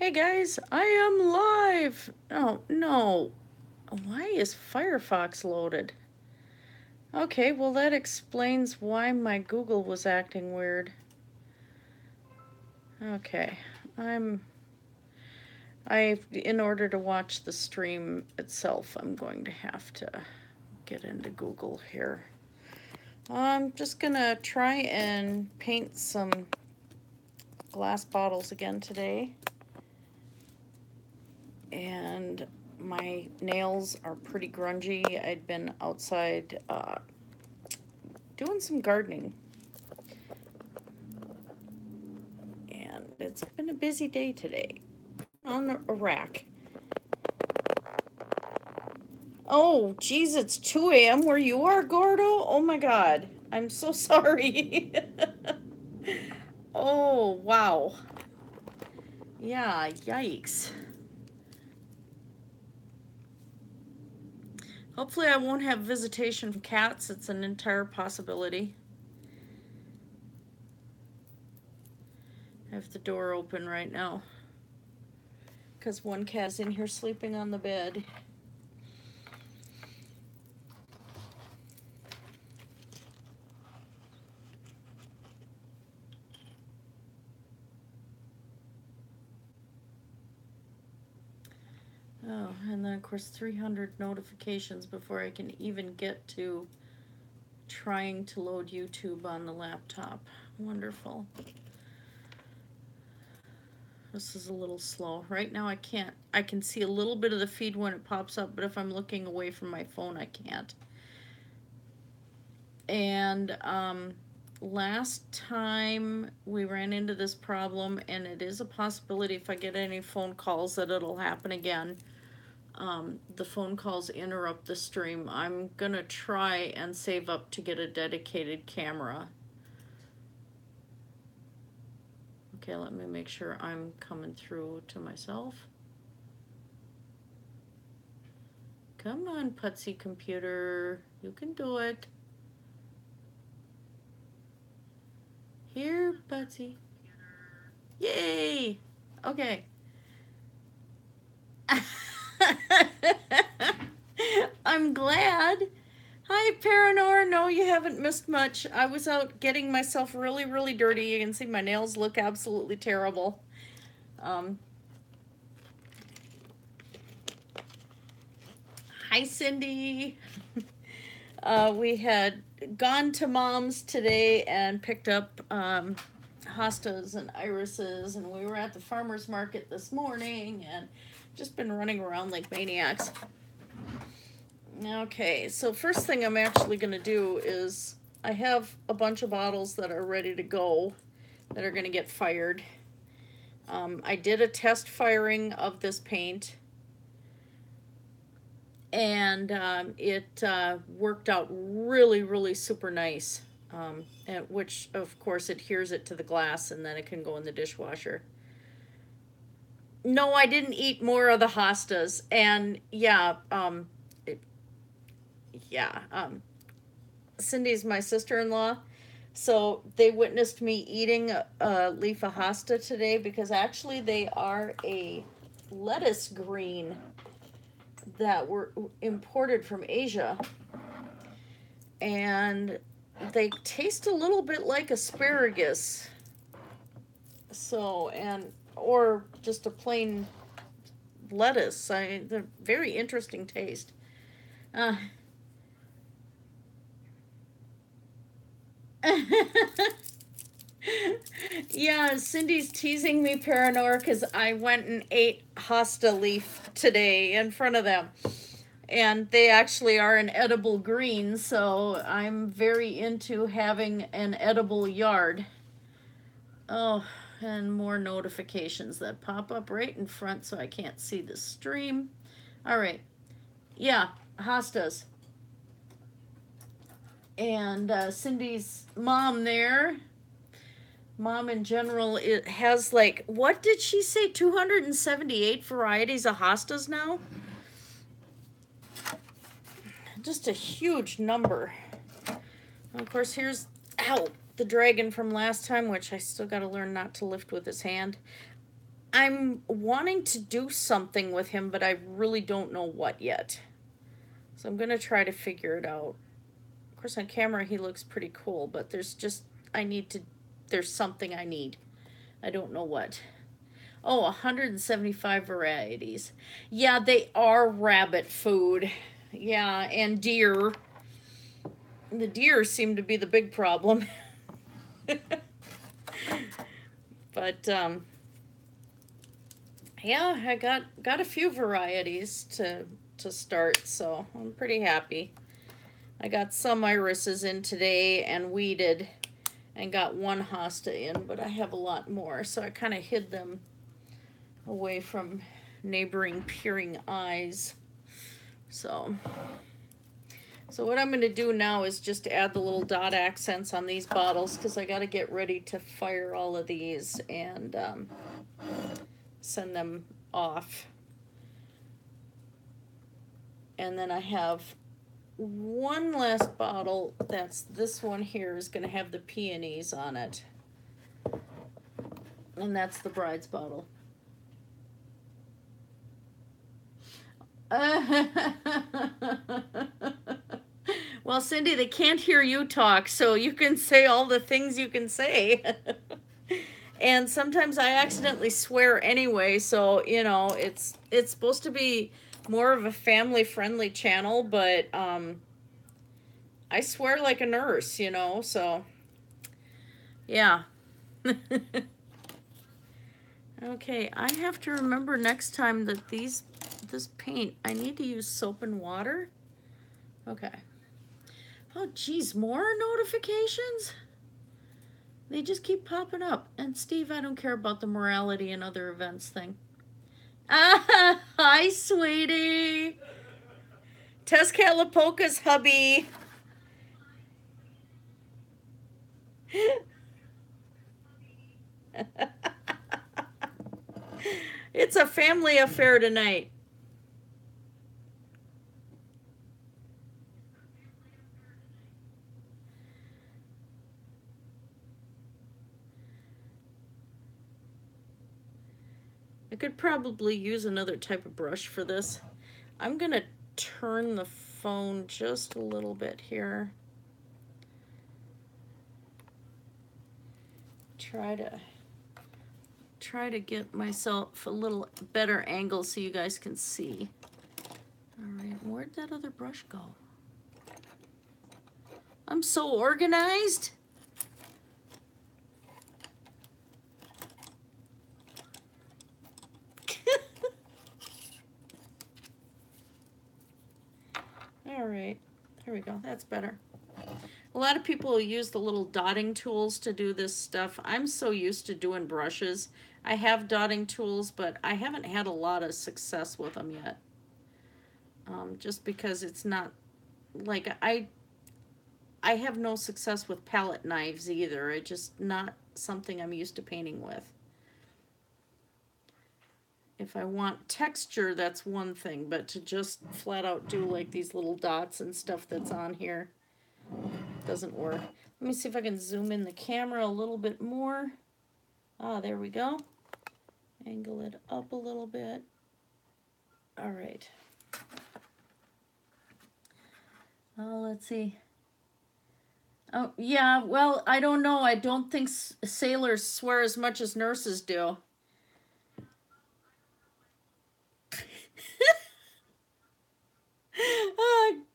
Hey guys, I am live! Oh no. Why is Firefox loaded? Okay, well that explains why my Google was acting weird. Okay, in order to watch the stream itself, I'm going to have to get into Google here. I'm just gonna try and paint some glass bottles again today. And my nails are pretty grungy. I'd been outside doing some gardening, and it's been a busy day today on a rack. Oh, geez, it's 2 a.m. where you are, Gordo? Oh my god. I'm so sorry. Oh, wow. Yeah, yikes. Hopefully, I won't have visitation from cats. It's an entire possibility. I have the door open right now because one cat's in here sleeping on the bed. Oh, and then of course 300 notifications before I can even get to trying to load YouTube on the laptop. Wonderful. This is a little slow. Right now I can see a little bit of the feed when it pops up, but if I'm looking away from my phone, I can't. And last time we ran into this problem, and it is a possibility if I get any phone calls that it'll happen again. The phone calls interrupt the stream. I'm gonna try and save up to get a dedicated camera. Okay, let me make sure I'm coming through to myself. Come on, putsy computer. You can do it. Here, putsy. Yay! Okay. I'm glad. Hi, Paranor. No, you haven't missed much. I was out getting myself really, really dirty. You can see my nails look absolutely terrible. Hi, Cindy. We had gone to Mom's today and picked up hostas and irises, and we were at the farmer's market this morning and just been running around like maniacs. Okay, so first thing I'm actually going to do is I have a bunch of bottles that are ready to go that are going to get fired. I did a test firing of this paint, and it worked out really, really super nice. Which, of course, adheres it to the glass, and then it can go in the dishwasher. No, I didn't eat more of the hostas, and yeah, Cindy's my sister-in-law, so they witnessed me eating a leaf of hosta today because actually they are a lettuce green that were imported from Asia, and they taste a little bit like asparagus. So, and or just a plain lettuce. They're very interesting taste. Uh, yeah, Cindy's teasing me, Paranor, because I went and ate hosta leaf today in front of them. And they actually are an edible green, so I'm very into having an edible yard. Oh, and more notifications that pop up right in front so I can't see the stream. All right. Yeah, hostas. And Cindy's mom there, mom in general, it has like, what did she say, 278 varieties of hostas now? Just a huge number. And of course, here's, ow, the dragon from last time, which I still got to learn not to lift with his hand. I'm wanting to do something with him, but I really don't know what yet. So I'm going to try to figure it out. Of course, on camera he looks pretty cool, but there's something I need. I don't know what. Oh, 175 varieties. Yeah, they are rabbit food. Yeah, and deer. The deer seem to be the big problem. But yeah, I got a few varieties to start, so I'm pretty happy. I got some irises in today and weeded, and got one hosta in, but I have a lot more, so I kind of hid them away from neighboring peering eyes. So what I'm going to do now is just add the little dot accents on these bottles, because I got to get ready to fire all of these and send them off. And then I have one last bottle. That's this one here, is going to have the peonies on it. And that's the bride's bottle. Well, Cindy, they can't hear you talk, so you can say all the things you can say. And sometimes I accidentally swear anyway, so it's supposed to be more of a family-friendly channel, but I swear like a nurse, so yeah. Okay, I have to remember next time that this paint, I need to use soap and water. Okay. Oh, geez, more notifications? They just keep popping up. And Steve, I don't care about the morality and other events thing. Ah, hi, sweetie. Tezcatlipoca's hubby. It's a family affair tonight. I could probably use another type of brush for this. I'm going to turn the phone just a little bit here. Try to get myself a little better angle so you guys can see. All right, where'd that other brush go? I'm so organized. All right, here we go. That's better. A lot of people use the little dotting tools to do this stuff. I'm so used to doing brushes. I have dotting tools, but I haven't had a lot of success with them yet. Just because it's not, like, I have no success with palette knives either. It's just not something I'm used to painting with. If I want texture, that's one thing, but to just flat out do like these little dots and stuff that's on here doesn't work. Let me see if I can zoom in the camera a little bit more. Ah, there we go. Angle it up a little bit. All right. Oh, let's see. Oh, yeah, well, I don't know. I don't think sailors swear as much as nurses do.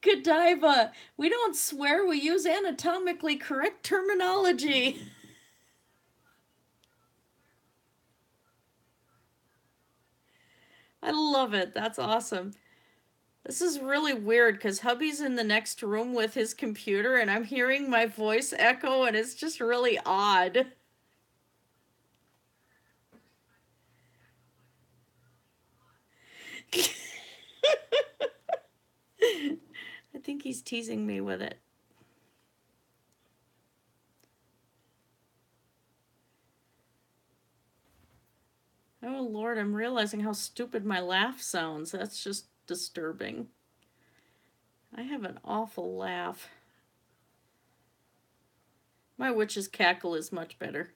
Godiva, we don't swear, we use anatomically correct terminology. I love it. That's awesome. This is really weird because hubby's in the next room with his computer and I'm hearing my voice echo and it's just really odd. I think he's teasing me with it. Oh Lord, I'm realizing how stupid my laugh sounds. That's just disturbing. I have an awful laugh. My witch's cackle is much better.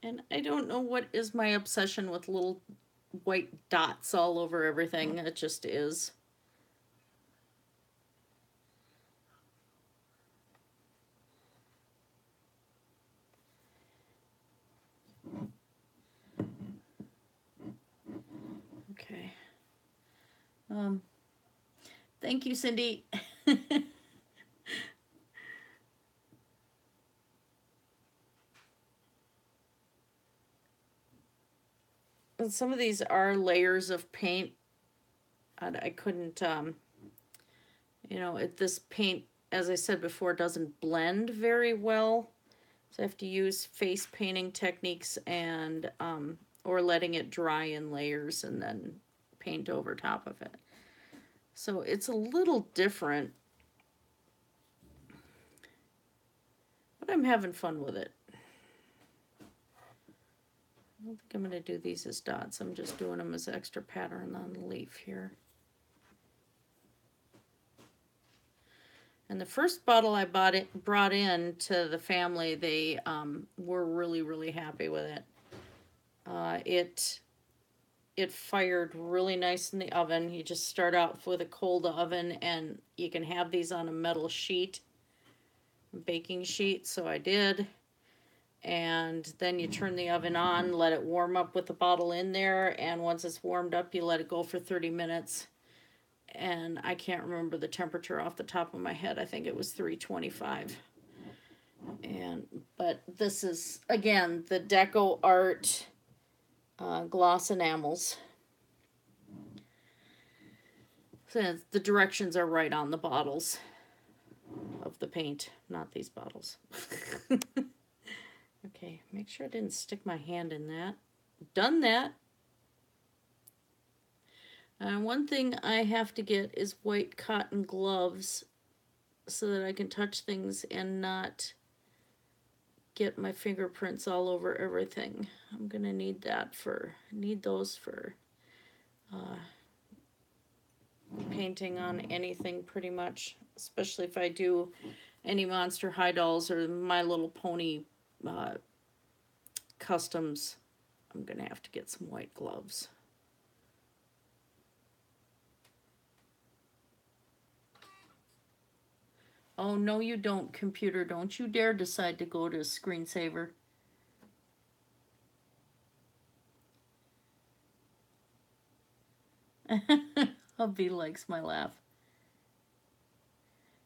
And I don't know what is my obsession with little white dots all over everything. It just is. Okay. Thank you, Cindy. And some of these are layers of paint. I couldn't, you know, this paint, as I said before, doesn't blend very well. So I have to use face painting techniques and, or letting it dry in layers and then paint over top of it. So it's a little different, but I'm having fun with it. I don't think I'm going to do these as dots. I'm just doing them as extra pattern on the leaf here. And the first bottle I brought in to the family, they were really, really happy with it. It fired really nice in the oven. You just start out with a cold oven, and you can have these on a metal sheet, baking sheet, so I did. And then you turn the oven on, let it warm up with the bottle in there, and once it's warmed up, you let it go for 30 minutes. And I can't remember the temperature off the top of my head. I think it was 325. But this is, again, the Deco Art gloss enamels. So the directions are right on the bottles of the paint, not these bottles. Okay, make sure I didn't stick my hand in that. Done that. One thing I have to get is white cotton gloves so that I can touch things and not get my fingerprints all over everything. I'm gonna need those for painting on anything pretty much, especially if I do any Monster High dolls or My Little Pony customs. I'm gonna have to get some white gloves. Oh, no, you don't, computer. Don't you dare decide to go to screensaver. Hubby likes my laugh.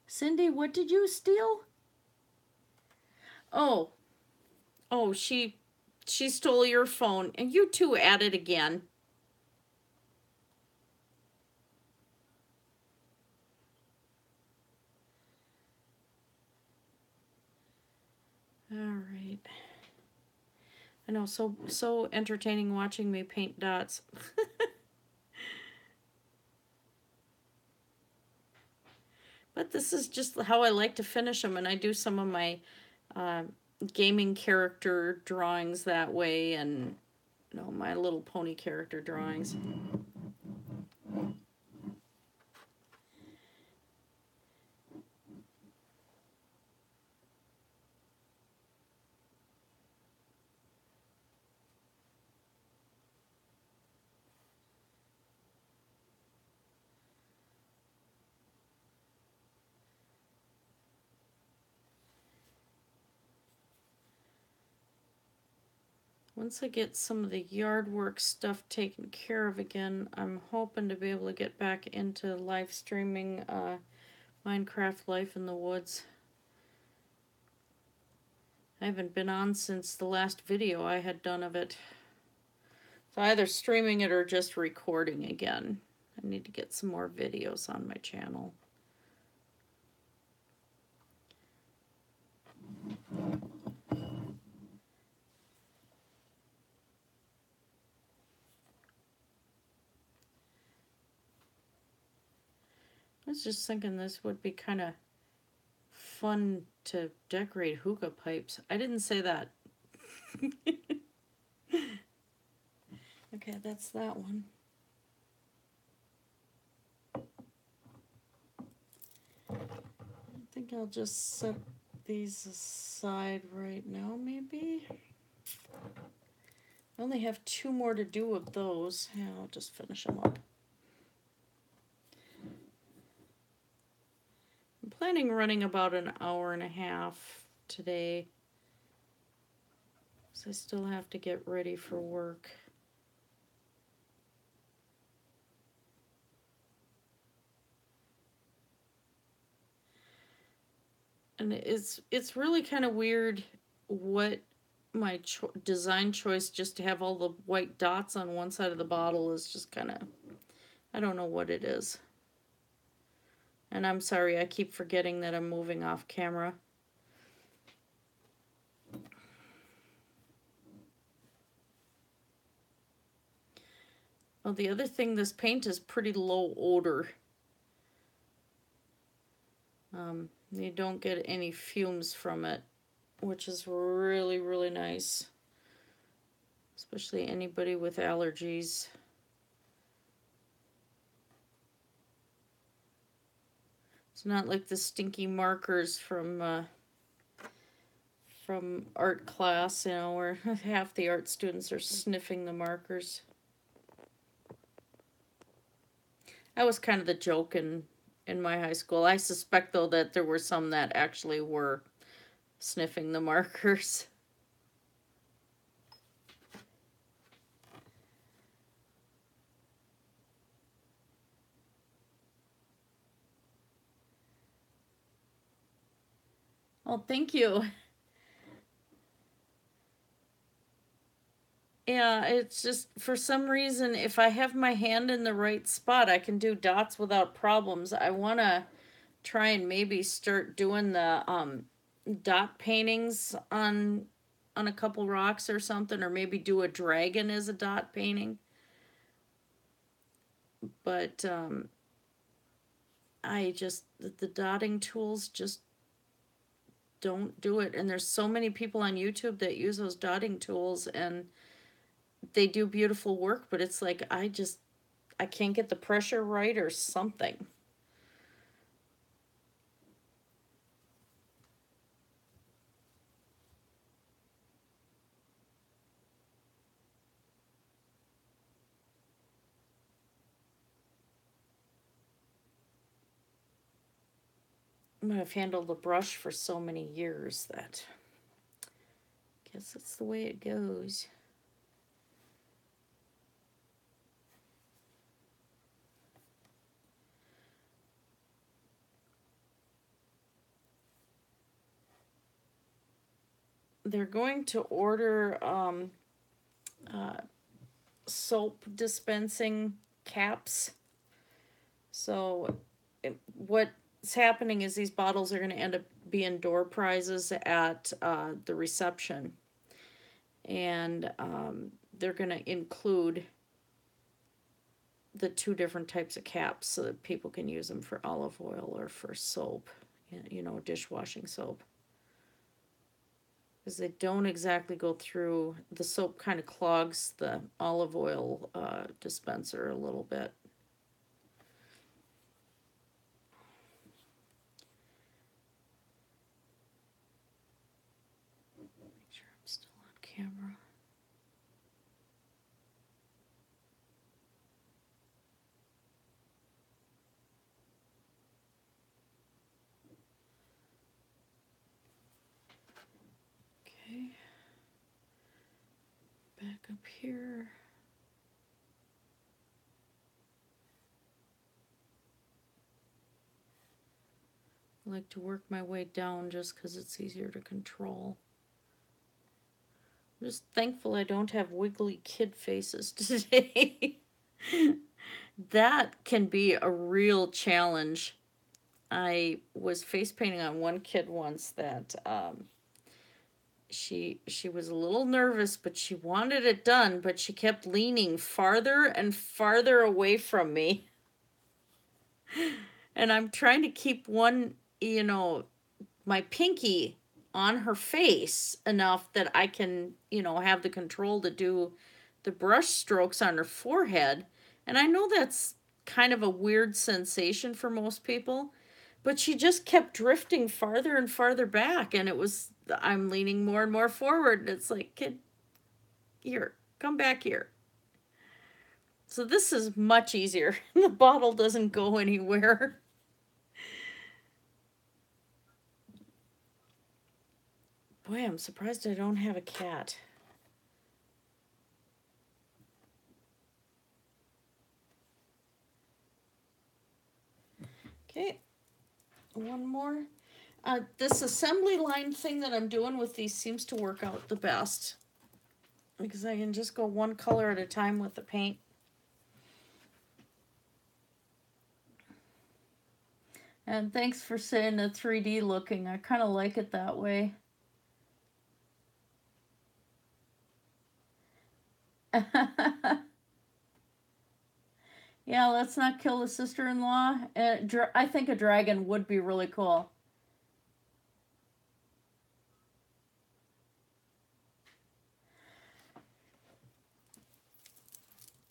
Cindy, what did you steal? Oh, she stole your phone, and you two at it again. All right. I know, so entertaining watching me paint dots. But this is just how I like to finish them, and I do some of my gaming character drawings that way, and you know, My Little Pony character drawings. Once I get some of the yard work stuff taken care of again, I'm hoping to be able to get back into live streaming Minecraft Life in the Woods. I haven't been on since the last video I had done of it. So either streaming it or just recording again. I need to get some more videos on my channel. I was just thinking this would be kind of fun to decorate hookah pipes. I didn't say that. Okay, that's that one. I think I'll just set these aside right now, maybe. I only have 2 more to do of those. Yeah, I'll just finish them up. I'm planning running about an hour and a half today, so I still have to get ready for work. And it's really kind of weird what my design choice just to have all the white dots on one side of the bottle is just kind of, I don't know what it is. And I'm sorry, I keep forgetting that I'm moving off camera. Oh, the other thing, this paint is pretty low odor. You don't get any fumes from it, which is really, really nice. Especially anybody with allergies. It's not like the stinky markers from art class, you know, where half the art students are sniffing the markers. That was kind of the joke in my high school. I suspect, though, that there were some that actually were sniffing the markers. Oh, thank you. Yeah, it's just for some reason, if I have my hand in the right spot, I can do dots without problems. I want to try and maybe start doing the dot paintings on a couple rocks or something, or maybe do a dragon as a dot painting. But I just, the dotting tools just don't do it. And there's so many people on YouTube that use those dotting tools and they do beautiful work, but it's like I can't get the pressure right or something. I've handled the brush for so many years that I guess that's the way it goes. They're going to order soap dispensing caps. So what's happening is these bottles are going to end up being door prizes at the reception. And they're going to include the 2 different types of caps so that people can use them for olive oil or for soap, you know, dishwashing soap. Because they don't exactly go through, the soap kind of clogs the olive oil dispenser a little bit. Make sure I'm still on camera. Okay. Back up here. I like to work my way down just because it's easier to control. I'm just thankful I don't have wiggly kid faces today. That can be a real challenge. I was face painting on one kid once that she was a little nervous, but she wanted it done, but she kept leaning farther and farther away from me. And I'm trying to keep one, you know, my pinky on her face enough that I can, you know, have the control to do the brush strokes on her forehead. And I know that's kind of a weird sensation for most people, but she just kept drifting farther and farther back. And it was, I'm leaning more and more forward. And it's like, kid, Here, come back here. So this is much easier. The bottle doesn't go anywhere. Boy, I'm surprised I don't have a cat. Okay, one more. This assembly line thing that I'm doing with these seems to work out the best because I can just go one color at a time with the paint. And thanks for saying the 3D looking. I kind of like it that way. Yeah, let's not kill the sister-in-law. I think a dragon would be really cool.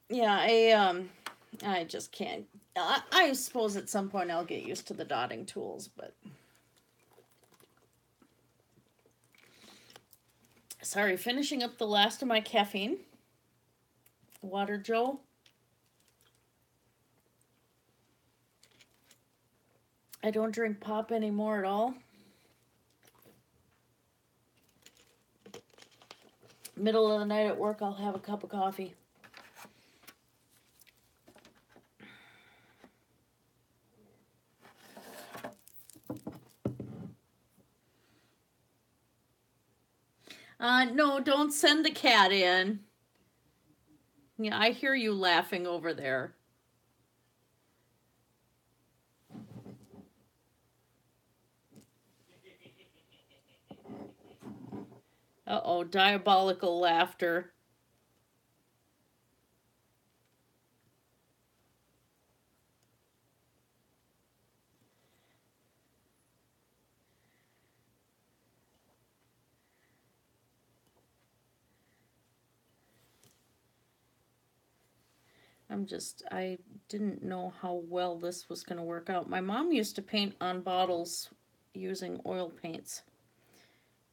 Yeah, I just can't. I suppose at some point I'll get used to the dotting tools, but sorry, finishing up the last of my caffeine. Water, Joe. I don't drink pop anymore at all. Middle of the night at work, I'll have a cup of coffee. No, don't send the cat in. Yeah, I hear you laughing over there. Uh-oh, diabolical laughter. I didn't know how well this was going to work out. My mom used to paint on bottles using oil paints,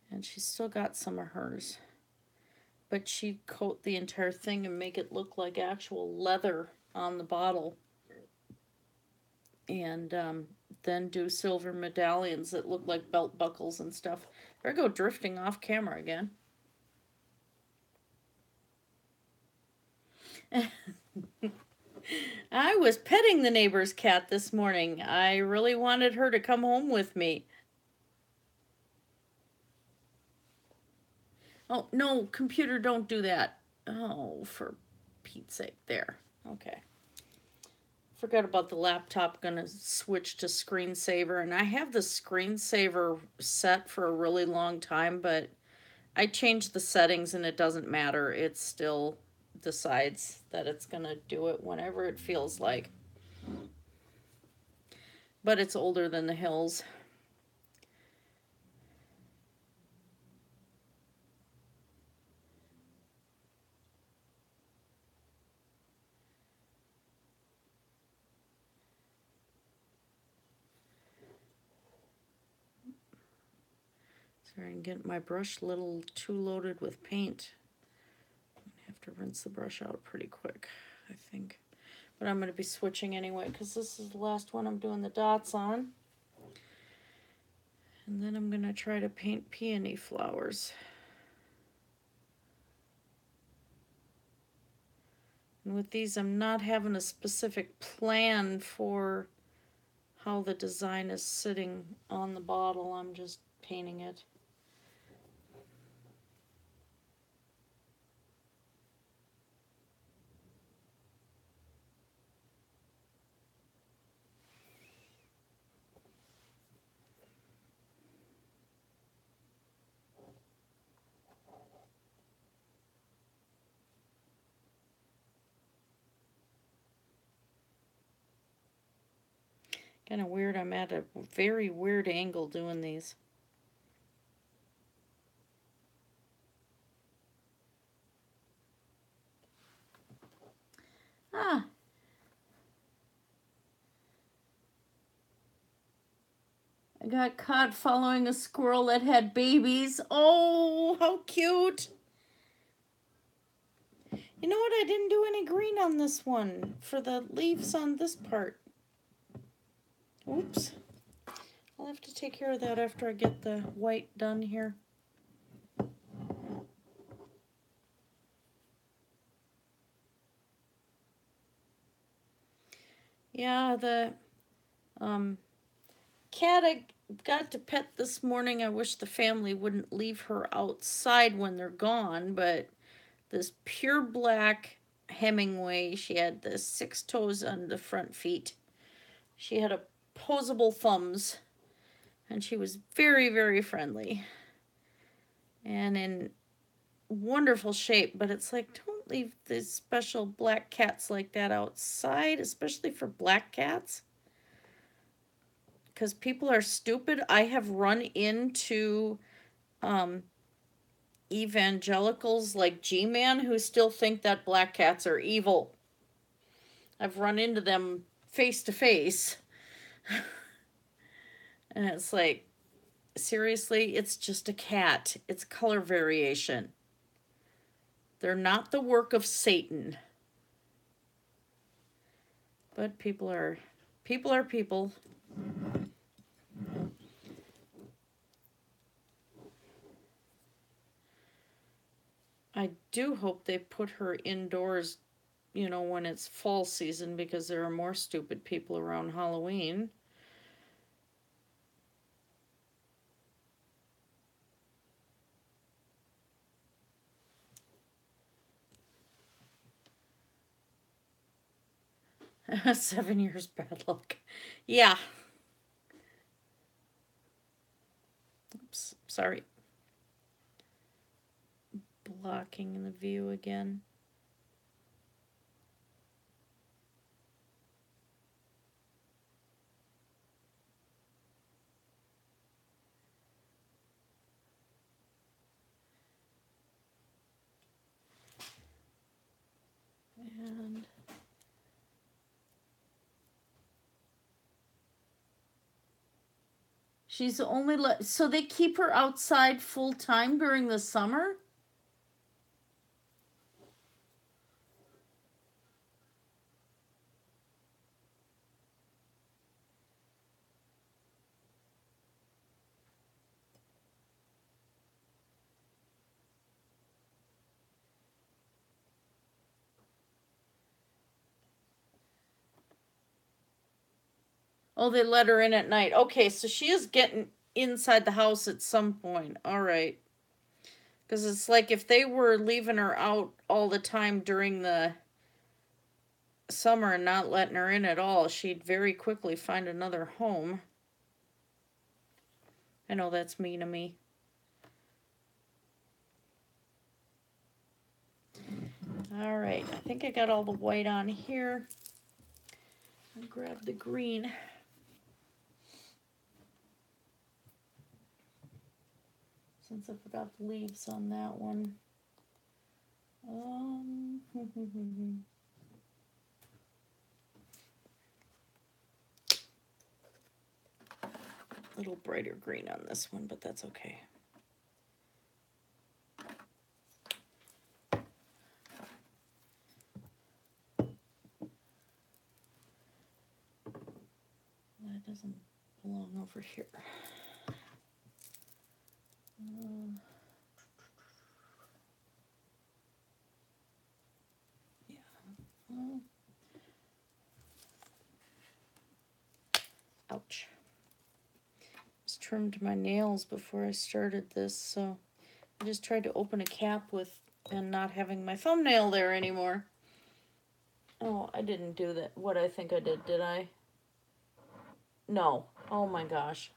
and she's still got some of hers. But she'd coat the entire thing and make it look like actual leather on the bottle. And then do silver medallions that look like belt buckles and stuff. There I go drifting off camera again. I was petting the neighbor's cat this morning. I really wanted her to come home with me. Oh, no, computer, don't do that. Oh, for Pete's sake. There. Okay. Forgot about the laptop. Gonna switch to screensaver. And I have the screensaver set for a really long time, but I changed the settings and it doesn't matter. It still decides that it's gonna do it whenever it feels like. But it's older than the hills. Sorry, I'm getting my brush a little too loaded with paint. I have to rinse the brush out pretty quick, I think. But I'm going to be switching anyway because this is the last one I'm doing the dots on. And then I'm going to try to paint peony flowers. And with these, I'm not having a specific plan for how the design is sitting on the bottle. I'm just painting it. Kind of weird. I'm at a very weird angle doing these. Ah. I got caught following a squirrel that had babies. Oh, how cute. You know what? I didn't do any green on this one for the leaves on this part. Oops. I'll have to take care of that after I get the white done here. Yeah, the cat I got to pet this morning, I wish the family wouldn't leave her outside when they're gone, but this pure black Hemingway, she had the 6 toes on the front feet. She had opposable thumbs, and she was very, very friendly and in wonderful shape, but it's like, don't leave these special black cats like that outside, especially for black cats, because people are stupid. I have run into evangelicals like G-Man who still think that black cats are evil. I've run into them face to face. And it's like, seriously, it's just a cat. It's color variation. They're not the work of Satan. But people are people. I do hope they put her indoors, you know, when it's fall season, because there are more stupid people around Halloween. Seven years bad luck. Yeah. Oops, sorry. Blocking the view again. And she's only so they keep her outside full time during the summer? Oh, they let her in at night. Okay, so she is getting inside the house at some point. All right. Because it's like if they were leaving her out all the time during the summer and not letting her in at all, she'd very quickly find another home. I know that's mean of me. All right, I think I got all the white on here. I'll grab the green. Since I forgot the leaves on that one. A little brighter green on this one, but that's okay. That doesn't belong over here. Yeah. Ouch. Just trimmed my nails before I started this, so I just tried to open a cap with and not having my thumbnail there anymore. Oh, I didn't do that. What I think I did I? No. Oh my gosh.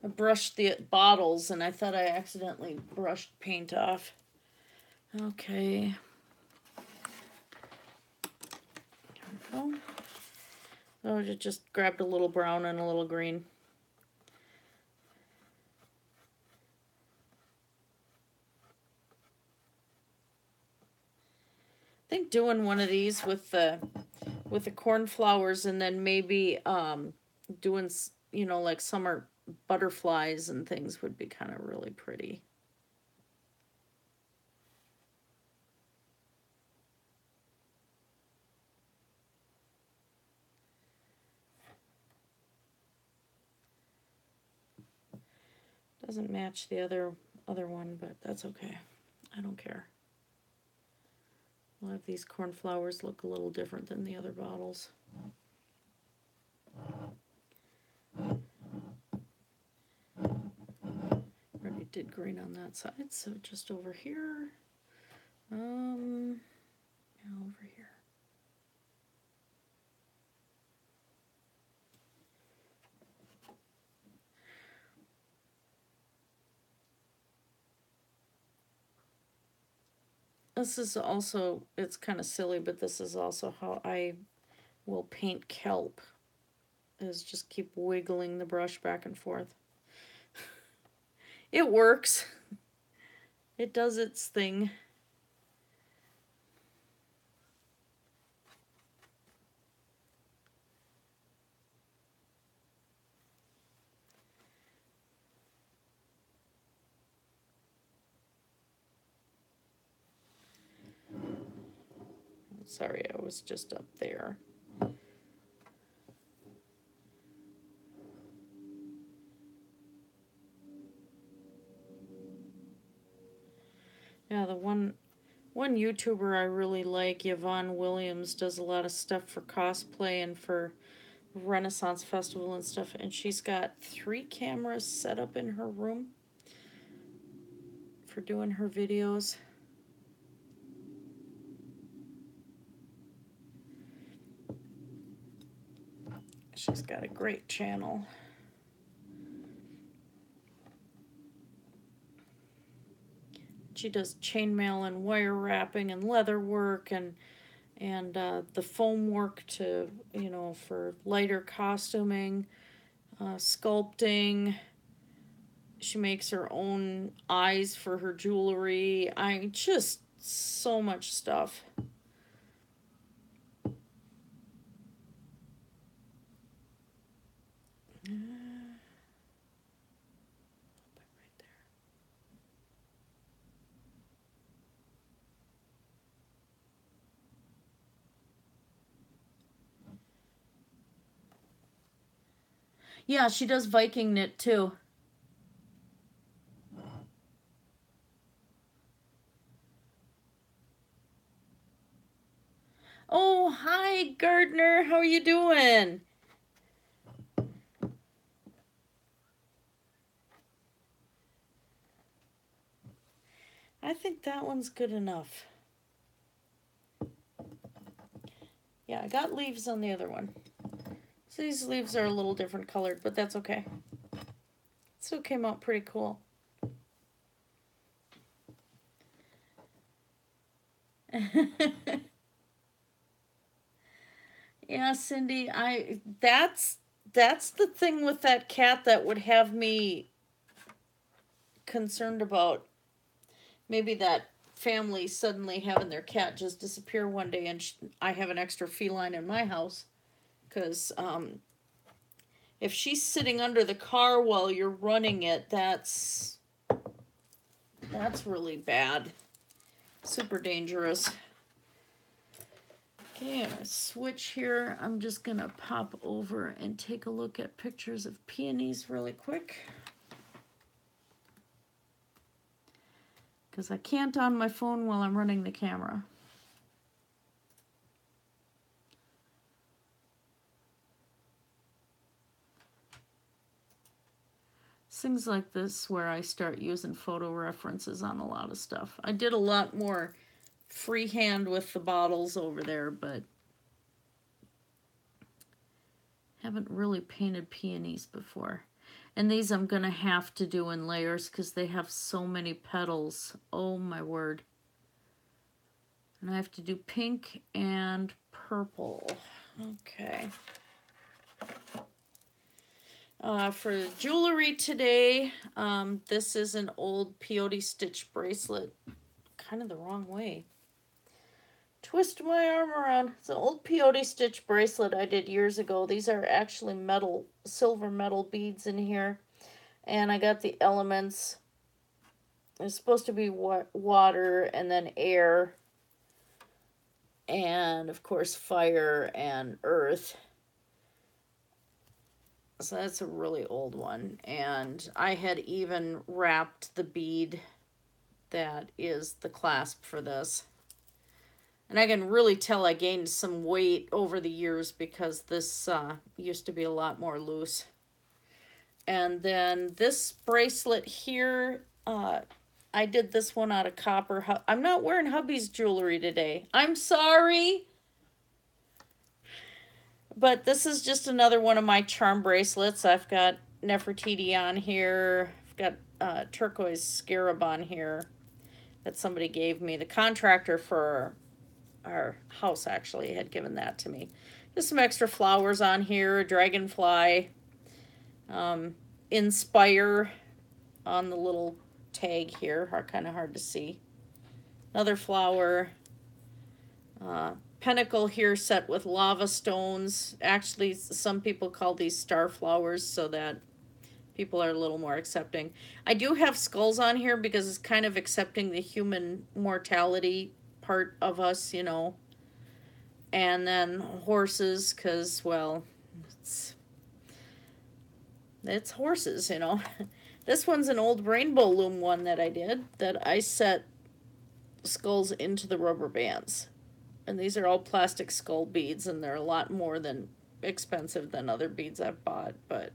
I brushed the bottles and I thought I accidentally brushed paint off. Okay. There we go. Oh, I just grabbed a little brown and a little green. I think doing one of these with the cornflowers and then maybe doing, you know, like summer butterflies and things would be kind of really pretty. Doesn't match the other one, but that's okay. I don't care. A lot of these cornflowers look a little different than the other bottles. Already did green on that side, so just over here. Now over here. This is also, it's kind of silly, but this is also how I will paint kelp, is just keep wiggling the brush back and forth. It works. It does its thing. Sorry, I was just up there. Yeah, the one YouTuber I really like, Yvonne Williams, does a lot of stuff for cosplay and for Renaissance Festival and stuff, and she's got 3 cameras set up in her room for doing her videos. She's got a great channel. She does chainmail and wire wrapping and leather work and the foam work to, you know, for lighter costuming, sculpting. She makes her own eyes for her jewelry. Just so much stuff. Yeah, she does Viking knit too. Oh, hi, Gardner. How are you doing? I think that one's good enough. Yeah, I got leaves on the other one. So these leaves are a little different colored, but that's okay. It still came out pretty cool. Yeah, Cindy, that's the thing with that cat that would have me concerned about maybe that family suddenly having their cat just disappear one day and I have an extra feline in my house, because if she's sitting under the car while you're running it, that's really bad. Super dangerous. Okay, I'm gonna switch here. I'm just gonna pop over and take a look at pictures of peonies really quick, because I can't on my phone while I'm running the camera. Things like this where I start using photo references on a lot of stuff. I did a lot more freehand with the bottles over there, but haven't really painted peonies before. And these I'm gonna have to do in layers because they have so many petals. Oh my word. And I have to do pink and purple. Okay. For jewelry today, this is an old peyote stitch bracelet. Kind of the wrong way. Twist my arm around. It's an old peyote stitch bracelet I did years ago. These are actually metal, silver metal beads in here. And I got the elements. It's supposed to be water and then air. And of course fire and earth. So that's a really old one. And I had even wrapped the bead that is the clasp for this. And I can really tell I gained some weight over the years because this used to be a lot more loose. And then this bracelet here, I did this one out of copper. I'm not wearing hubby's jewelry today. I'm sorry. But this is just another one of my charm bracelets. I've got Nefertiti on here. I've got turquoise scarab on here that somebody gave me. The contractor for our house actually had given that to me. Just some extra flowers on here, a dragonfly, Inspire on the little tag here, are kind of hard to see. Another flower, pentacle here set with lava stones. Actually, some people call these star flowers so that people are a little more accepting. I do have skulls on here because it's kind of accepting the human mortality part of us, you know. And then horses, because, well, it's horses, you know. This one's an old rainbow loom one that I did, that I set skulls into the rubber bands. And these are all plastic skull beads, and they're a lot more than expensive than other beads I've bought, but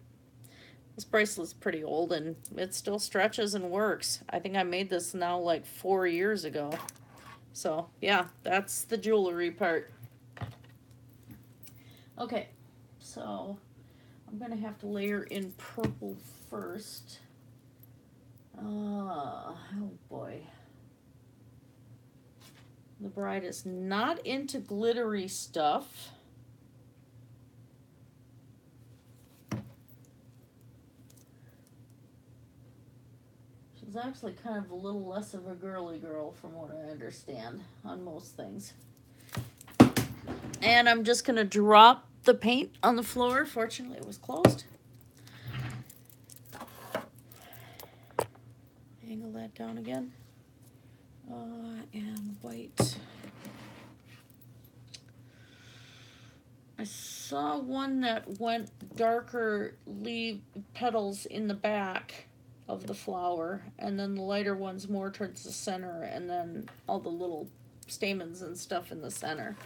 this bracelet's pretty old and it still stretches and works. I think I made this now like 4 years ago. So yeah, that's the jewelry part. Okay, so I'm gonna have to layer in purple first. Oh boy. The bride is not into glittery stuff. She's actually kind of a little less of a girly girl from what I understand on most things. And I'm just going to drop the paint on the floor. Fortunately, it was closed. Angle that down again. And white. I saw one that went darker leaf petals in the back of the flower, and then the lighter ones more towards the center, and then all the little stamens and stuff in the center.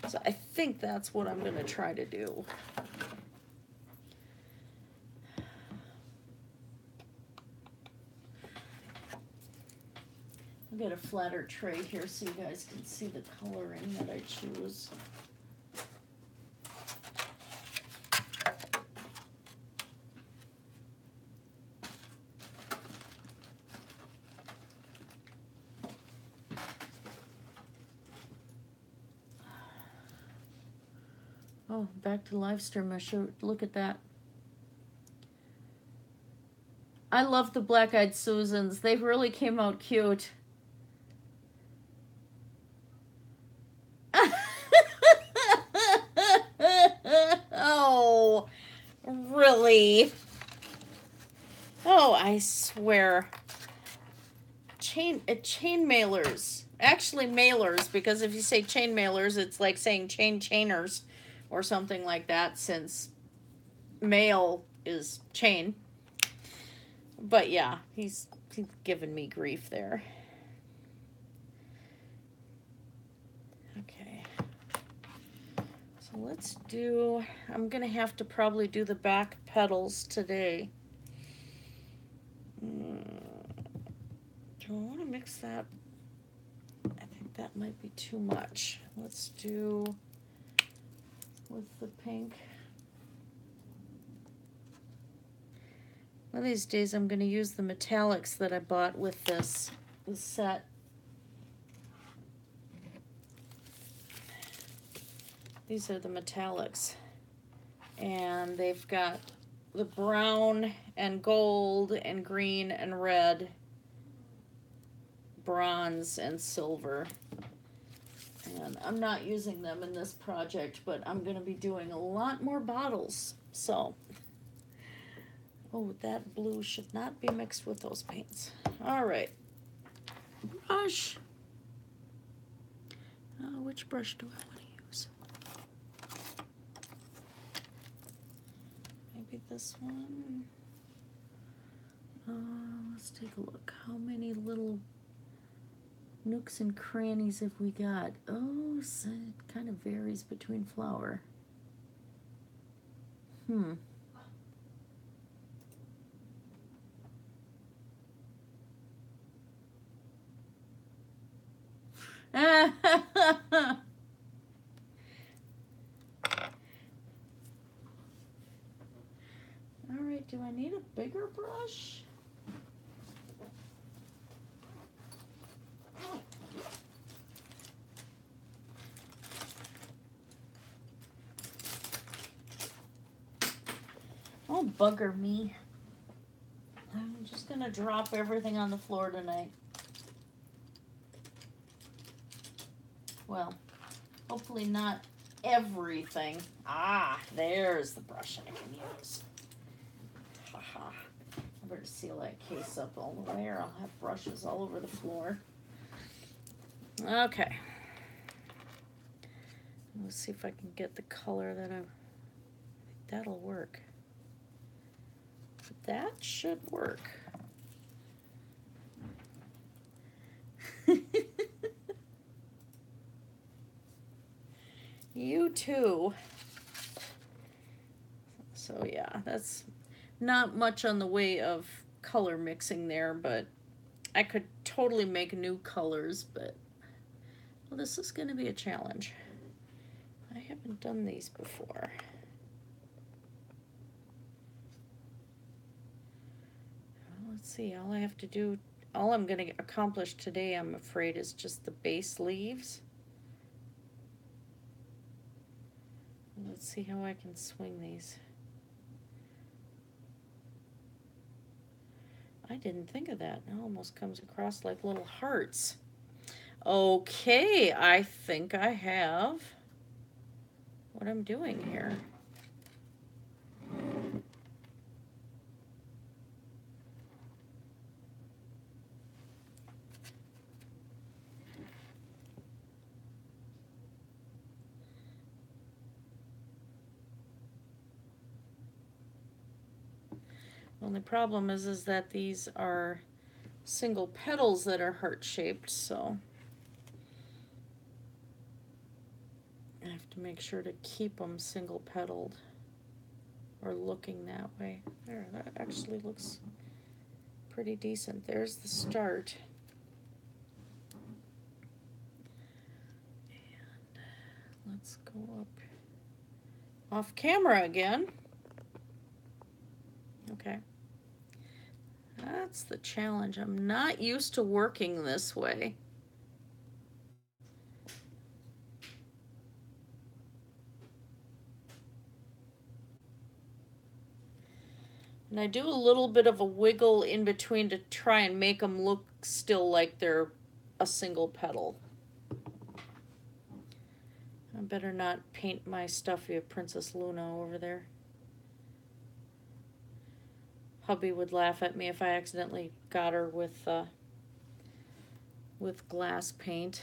So I think that's what I'm going to try to do. I'll get a flatter tray here so you guys can see the coloring that I choose. Oh, back to live stream. I should look at that. I love the black-eyed Susans. They really came out cute. Oh, really? Oh, I swear. Chain mailers. Actually, mailers, because if you say chain mailers, it's like saying chainers or something like that, since mail is chain. But yeah, he's giving me grief there. Okay. So let's do, I'm going to have to probably do the back petals today. Do I want to mix that? I think that might be too much. Let's do with the pink. One of these days I'm going to use the metallics that I bought with this set. These are the metallics. And they've got the brown and gold and green and red, bronze and silver. And I'm not using them in this project, but I'm going to be doing a lot more bottles. So, oh, that blue should not be mixed with those paints. All right. Brush. Which brush do I want to use? maybe this one. Let's take a look. How many little nooks and crannies have we got? Oh, so it kind of varies between flower. All right, do I need a bigger brush? Oh, bugger me. I'm just gonna drop everything on the floor tonight. Well, hopefully not everything. Ah, there's the brush I can use. Haha. I better seal that case up all the way or I'll have brushes all over the floor. Okay. Let's see if I can get the color that I think that'll work. That should work. You too. So yeah, that's not much on the way of color mixing there, but I could totally make new colors, but well, this is going to be a challenge. I haven't done these before. Let's see, all I have to do, all I'm going to accomplish today, I'm afraid, is just the base leaves. Let's see how I can swing these. I didn't think of that. It almost comes across like little hearts. Okay, I think I have what I'm doing here. The only problem is that these are single petals that are heart-shaped, so I have to make sure to keep them single-petaled or looking that way. There, that actually looks pretty decent. There's the start. And let's go up off camera again. Okay. That's the challenge. I'm not used to working this way. And I do a little bit of a wiggle in between to try and make them look still like they're a single petal. I better not paint my stuffy of Princess Luna over there. Hubby would laugh at me if I accidentally got her with glass paint.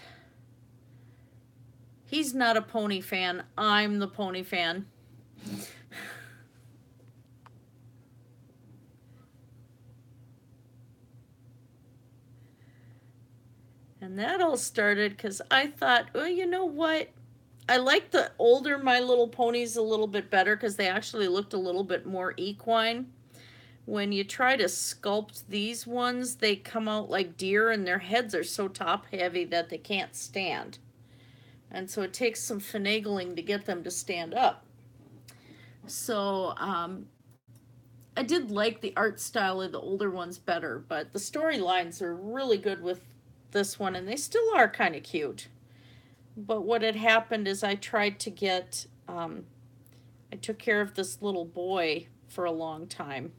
He's not a pony fan. I'm the pony fan. And that all started because I thought, well, you know what? I like the older My Little Ponies a little bit better because they actually looked a little bit more equine. When you try to sculpt these ones, they come out like deer and their heads are so top heavy that they can't stand. And so it takes some finagling to get them to stand up. So I did like the art style of the older ones better, but the storylines are really good with this one, and they still are kind of cute. But what had happened is I tried to get, I took care of this little boy for a long time.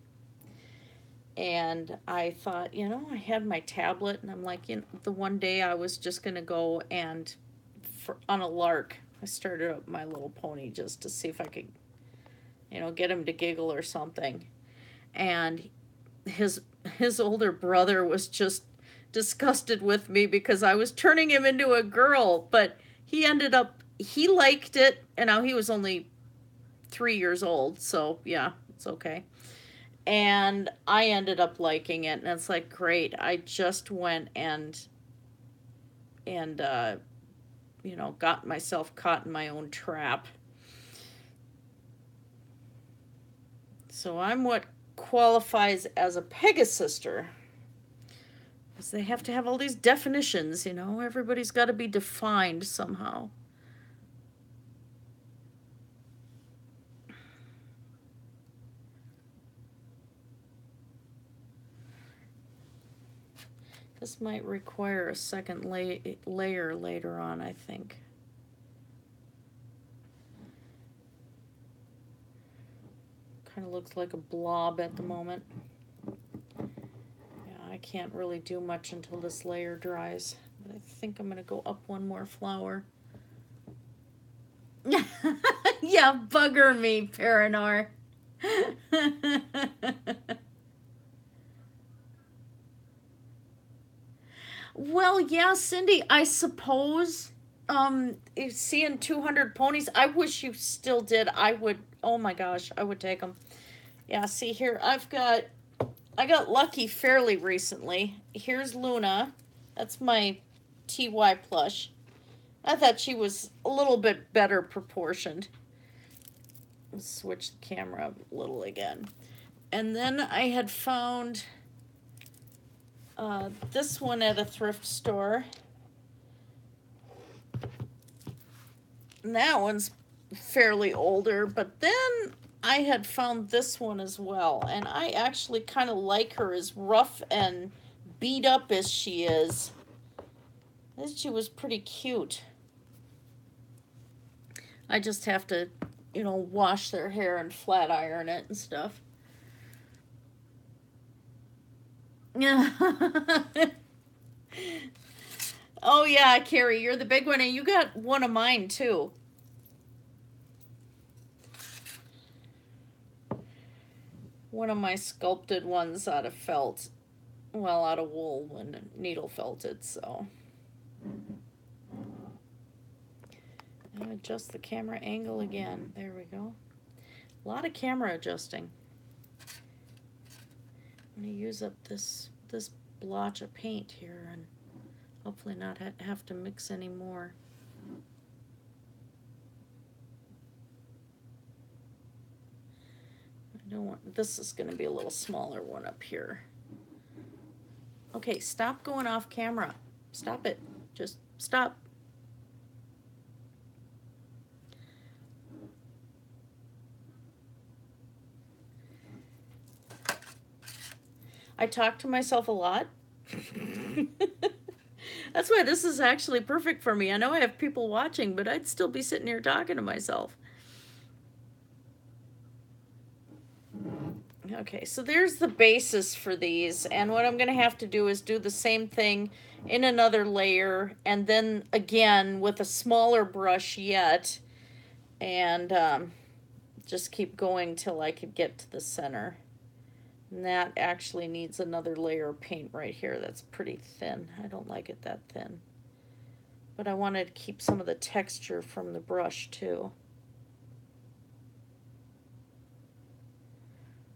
And I thought, you know, I had my tablet, and I'm like, you know, the one day I was just going to go and, on a lark, I started up My Little Pony just to see if I could, you know, get him to giggle or something. And his older brother was just disgusted with me because I was turning him into a girl, but he ended up, he liked it, and now he was only 3 years old, so yeah, It's okay. And I ended up liking it, and it's like, great. I just went and you know, got myself caught in my own trap. So I'm what qualifies as a Pegasister. Because they have to have all these definitions, you know. Everybody's got to be defined somehow. This might require a second layer later on, I think. Kind of looks like a blob at the moment. Yeah, I can't really do much until this layer dries. But I think I'm going to go up one more flower. Yeah, bugger me, Paranor. Well, yeah, Cindy, I suppose seeing 200 ponies, I wish you still did. I would, oh my gosh, I would take them. Yeah, see here, I got lucky fairly recently. Here's Luna. That's my TY plush. I thought she was a little bit better proportioned. Let's switch the camera up a little again. And then I had found this one at a thrift store. And that one's fairly older, but then I had found this one as well. And I actually kind of like her, as rough and beat up as she is. I think she was pretty cute. I just have to, you know, wash their hair and flat iron it and stuff. Yeah. Oh yeah, Carrie, you're the big one, and you got one of mine too. One of my sculpted ones out of felt. Well, out of wool and needle felted, so. And adjust the camera angle again. There we go. A lot of camera adjusting. I'm going to use up this blotch of paint here and hopefully not have to mix any more. I don't want, this is going to be a little smaller one up here. Okay, stop going off camera. Stop it. Just stop. I talk to myself a lot. That's why this is actually perfect for me. I know I have people watching, but I'd still be sitting here talking to myself. Okay, so there's the basis for these, and what I'm going to have to do is do the same thing in another layer, and then again with a smaller brush yet, and just keep going till I could get to the center. And that actually needs another layer of paint right here. That's pretty thin. I don't like it that thin. But I wanted to keep some of the texture from the brush too.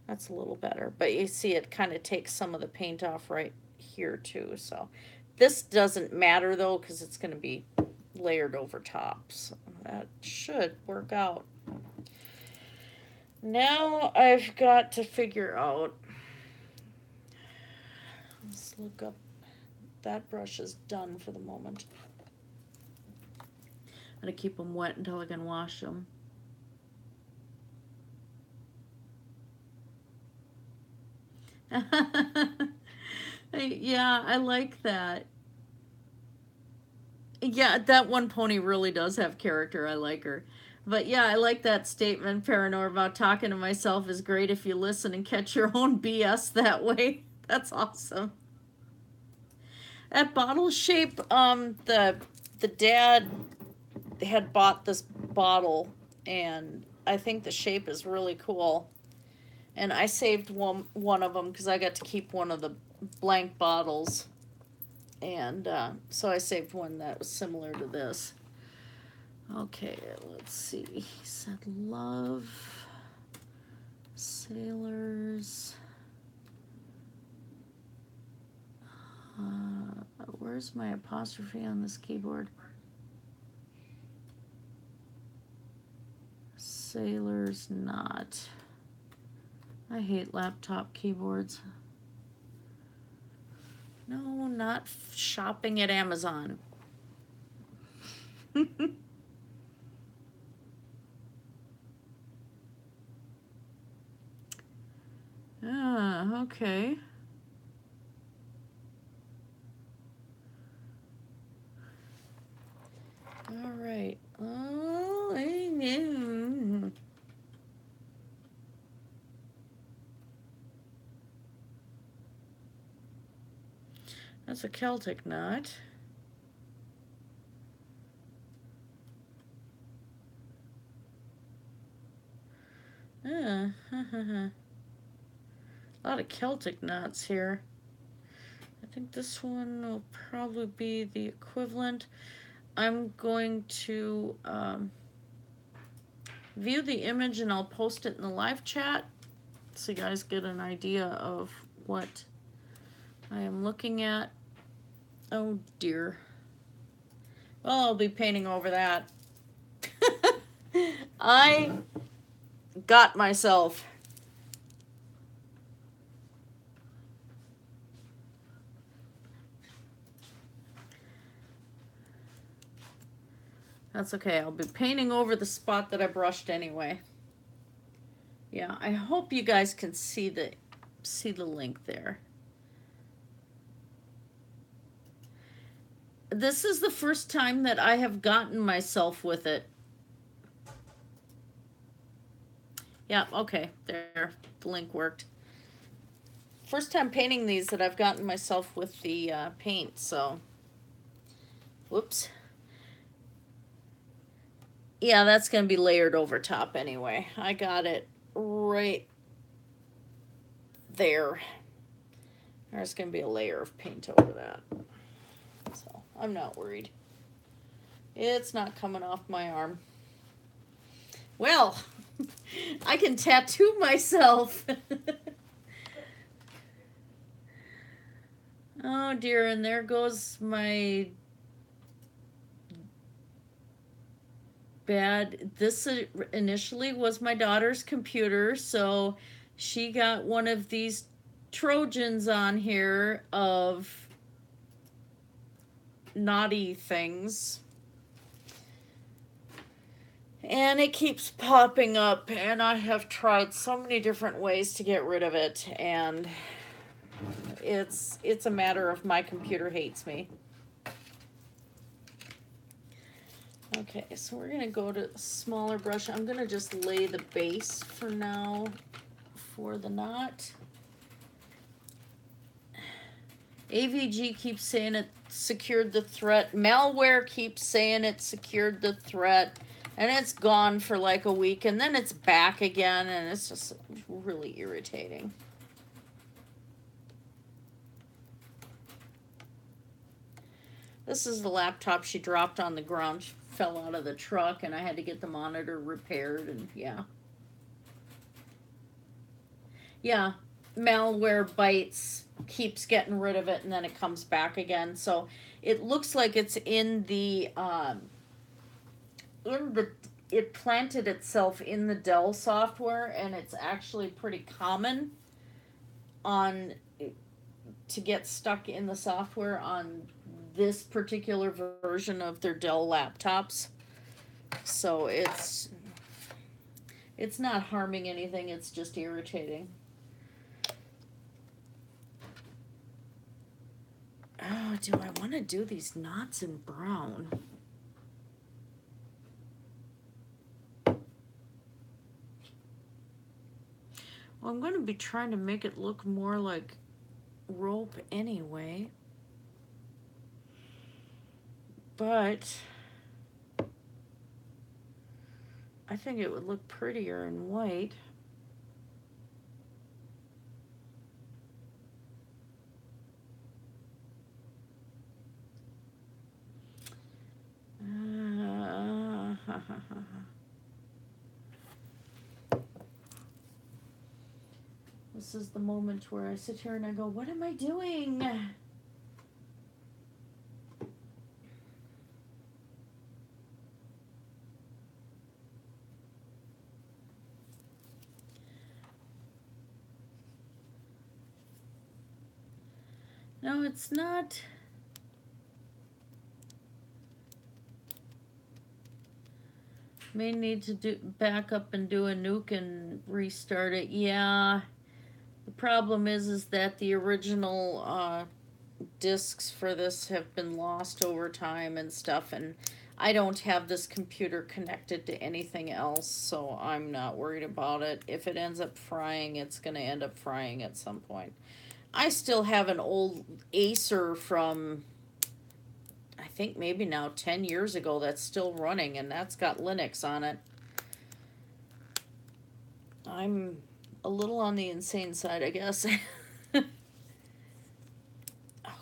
That's a little better. But you see it kind of takes some of the paint off right here too. So this doesn't matter though, because it's going to be layered over top. So that should work out. Now I've got to figure out, let's look up, that brush is done for the moment. I'm going to keep them wet until I can wash them. Yeah, I like that. Yeah, that one pony really does have character. I like her. But yeah, I like that statement, Paranor, about talking to myself is great if you listen and catch your own BS that way. That's awesome. That bottle shape, the dad had bought this bottle, and I think the shape is really cool. And I saved one of them because I got to keep one of the blank bottles. And so I saved one that was similar to this. Okay, let's see. He said love. Sailors. Where's my apostrophe on this keyboard? Sailors knot. I hate laptop keyboards. No, not shopping at Amazon. Ah, okay. All right. Oh, I know. That's a Celtic knot. A lot of Celtic knots here. I think this one will probably be the equivalent. I'm going to view the image and I'll post it in the live chat so you guys get an idea of what I am looking at. Oh dear. Well, I'll be painting over that. I got myself. That's okay. I'll be painting over the spot that I brushed anyway. Yeah, I hope you guys can see the link there. This is the first time that I have gotten myself with it. Yeah, okay, there, the link worked. First time painting these that I've gotten myself with the paint, so. Whoops. Yeah, that's going to be layered over top anyway. I got it right there. There's going to be a layer of paint over that. So, I'm not worried. It's not coming off my arm. Well, I can tattoo myself. Oh dear, and there goes my bad. This initially was my daughter's computer, so she got one of these Trojans on here of naughty things. And it keeps popping up, and I have tried so many different ways to get rid of it, and it's a matter of my computer hates me. Okay, so we're gonna go to smaller brush. I'm gonna just lay the base for now for the knot. AVG keeps saying it secured the threat. Malware keeps saying it secured the threat. And it's gone for like a week, and then it's back again, and it's just really irritating. This is the laptop she dropped on the ground. She fell out of the truck, and I had to get the monitor repaired, and yeah. Yeah, malware bites, keeps getting rid of it, and then it comes back again. So it looks like it's in the... it planted itself in the Dell software, and it's actually pretty common to get stuck in the software on this particular version of their Dell laptops. So it's not harming anything, it's just irritating. Oh, do I want to do these knots in brown? Well, I'm going to be trying to make it look more like rope anyway. But I think it would look prettier in white. This is the moment where I sit here and I go, what am I doing? No, it's not. May need to do back up and do a nuke and restart it. Yeah. The problem is that the original discs for this have been lost over time and stuff, and I don't have this computer connected to anything else, so I'm not worried about it. If it ends up frying, it's going to end up frying at some point. I still have an old Acer from, I think maybe now 10 years ago, that's still running, and that's got Linux on it. I'm a little on the insane side, I guess. Oh,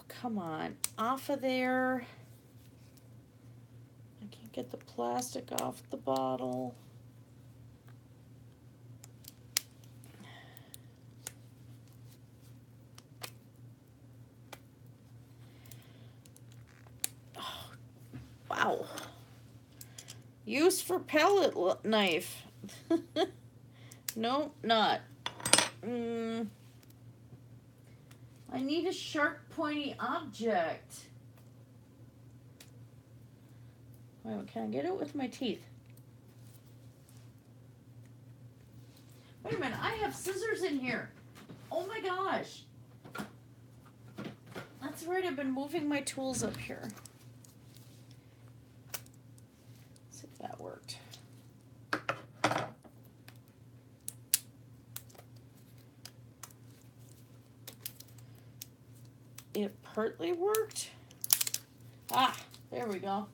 come on. Off of there. I can't get the plastic off the bottle. Oh, wow. Use for palette knife. No, not. I need a sharp, pointy object. Wait, can I get it with my teeth? Wait a minute, I have scissors in here. Oh my gosh. That's right, I've been moving my tools up here. Let's see if that worked. It partly worked. Ah, there we go.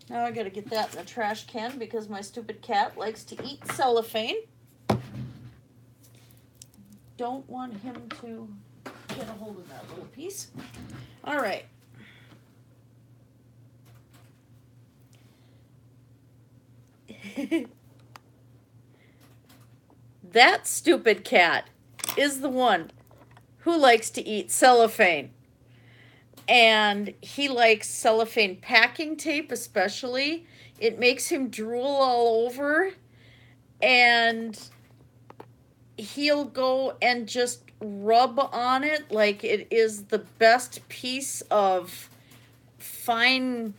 Now I gotta get that in the trash can because my stupid cat likes to eat cellophane. Don't want him to get a hold of that little piece. All right. That stupid cat is the one who likes to eat cellophane. And he likes cellophane packing tape especially. It makes him drool all over. And he'll go and just rub on it like it is the best piece of fine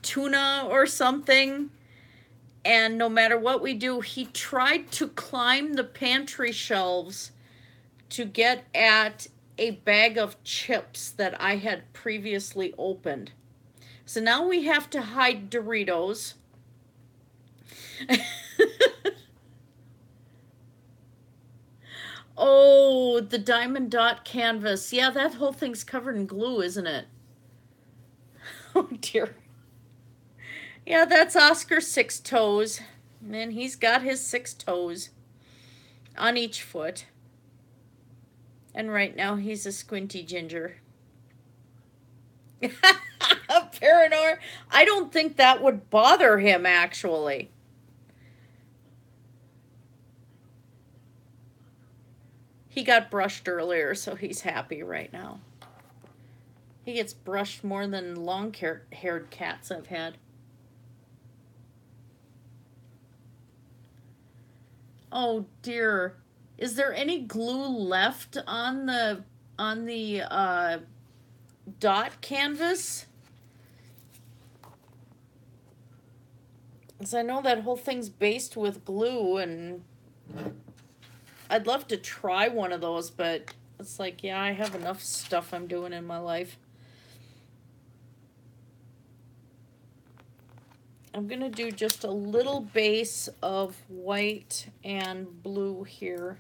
tuna or something. And no matter what we do, he tried to climb the pantry shelves to get at a bag of chips that I had previously opened. So now we have to hide Doritos. Oh, the diamond dot canvas. Yeah, that whole thing's covered in glue, isn't it? Oh, dear. Yeah, that's Oscar's 6 toes. And he's got his 6 toes on each foot. And right now he's a squinty ginger. Paranor, I don't think that would bother him, actually. He got brushed earlier, so he's happy right now. He gets brushed more than long-haired cats I've had. Oh dear. Is there any glue left on the dot canvas? Because I know that whole thing's based with glue, and I'd love to try one of those, but it's like, yeah, I have enough stuff I'm doing in my life. I'm going to do just a little base of white and blue here.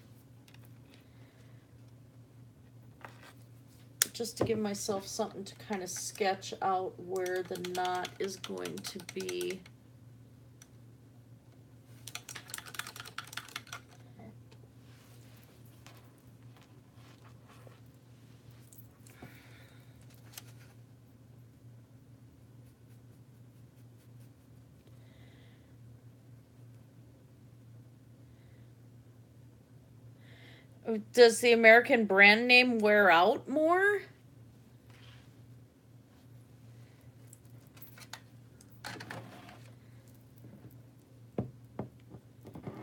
Just to give myself something to kind of sketch out where the knot is going to be. Does the American brand name wear out more?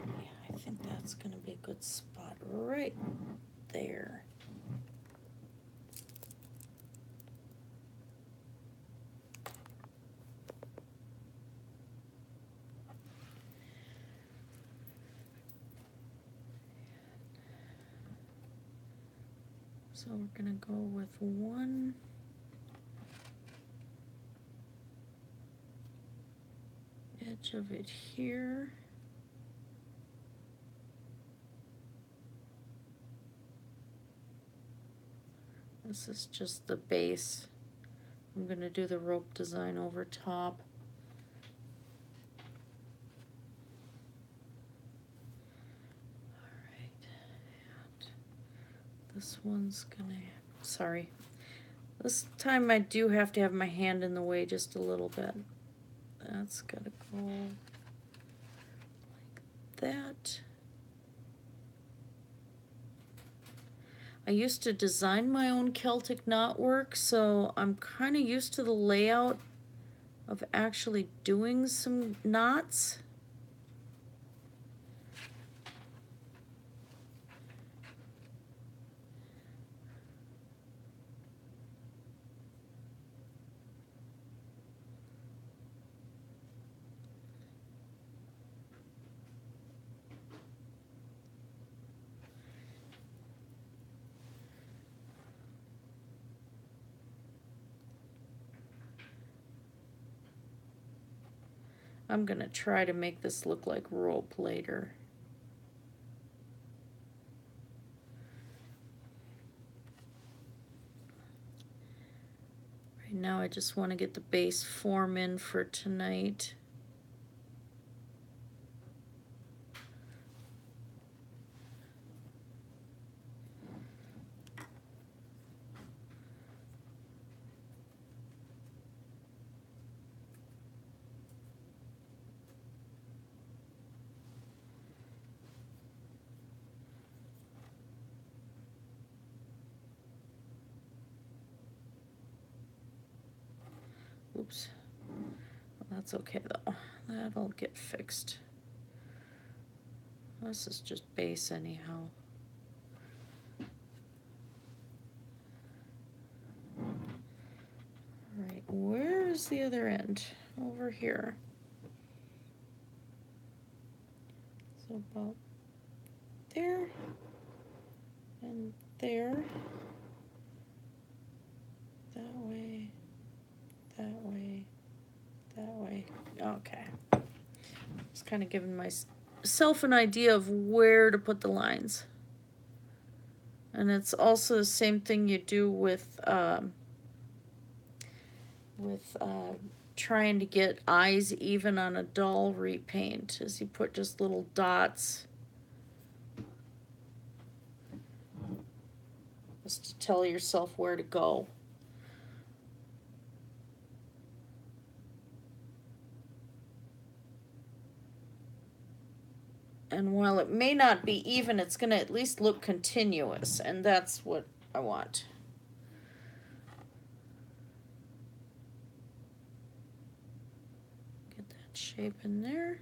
Yeah, I think that's going to be a good spot right there. So we're going to go with one edge of it here. This is just the base. I'm going to do the rope design over top. This one's gonna, sorry. This time I do have to have my hand in the way just a little bit. That's gotta go like that. I used to design my own Celtic knotwork, so I'm kind of used to the layout of actually doing some knots. I'm gonna try to make this look like rope later. Right now I just want to get the base form in for tonight. Oops. Well, that's okay though. That'll get fixed. This is just base anyhow. Alright, where's the other end? Over here. So about there and there. That way. That way. That way. Okay. Just kind of giving myself an idea of where to put the lines. And it's also the same thing you do with trying to get eyes even on a doll repaint, as you put just little dots just to tell yourself where to go. And while it may not be even, it's going to at least look continuous, and that's what I want. Get that shape in there.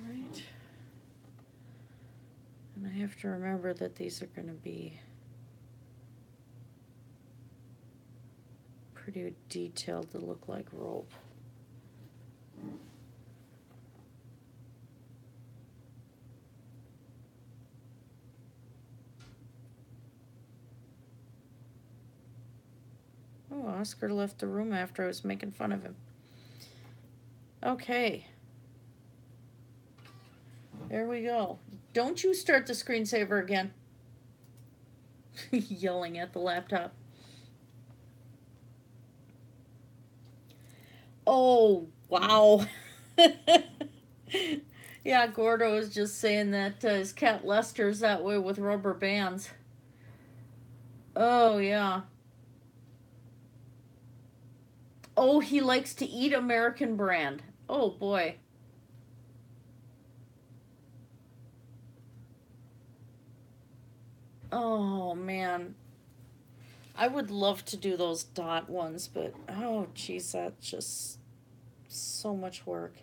Right. And I have to remember that these are going to be pretty detailed to look like rope. Oh, Oscar left the room after I was making fun of him. Okay. There we go. Don't you start the screensaver again. Yelling at the laptop. Oh, wow. Yeah, Gordo was just saying that his cat Lester's that way with rubber bands. Oh, yeah. Oh, he likes to eat American brand. Oh boy. Oh man. I would love to do those dot ones, but oh geez, that's just so much work.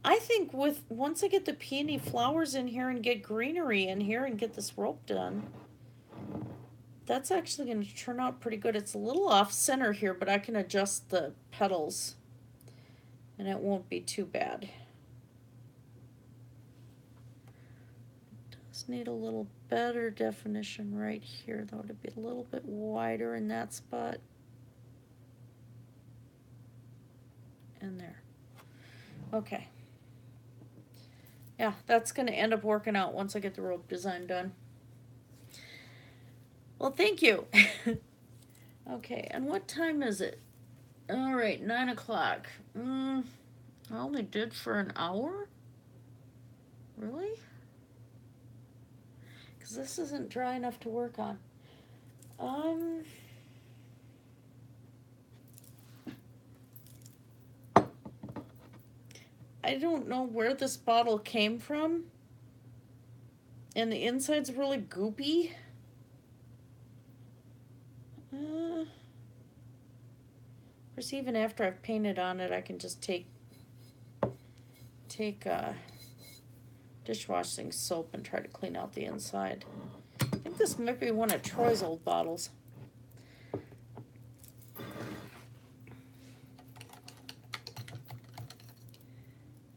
I think with once I get the peony flowers in here and get greenery in here and get this rope done, that's actually going to turn out pretty good. It's a little off center here, but I can adjust the petals and it won't be too bad. It does need a little better definition right here, though, to be a little bit wider in that spot. And there. Okay. Yeah, that's going to end up working out once I get the rope design done. Well, thank you. Okay, and what time is it? All right, 9 o'clock. I only did for an hour? Really? Because this isn't dry enough to work on. I don't know where this bottle came from. And the inside's really goopy. Of course, even after I've painted on it, I can just take dishwashing soap and try to clean out the inside. I think this might be one of Troy's old bottles.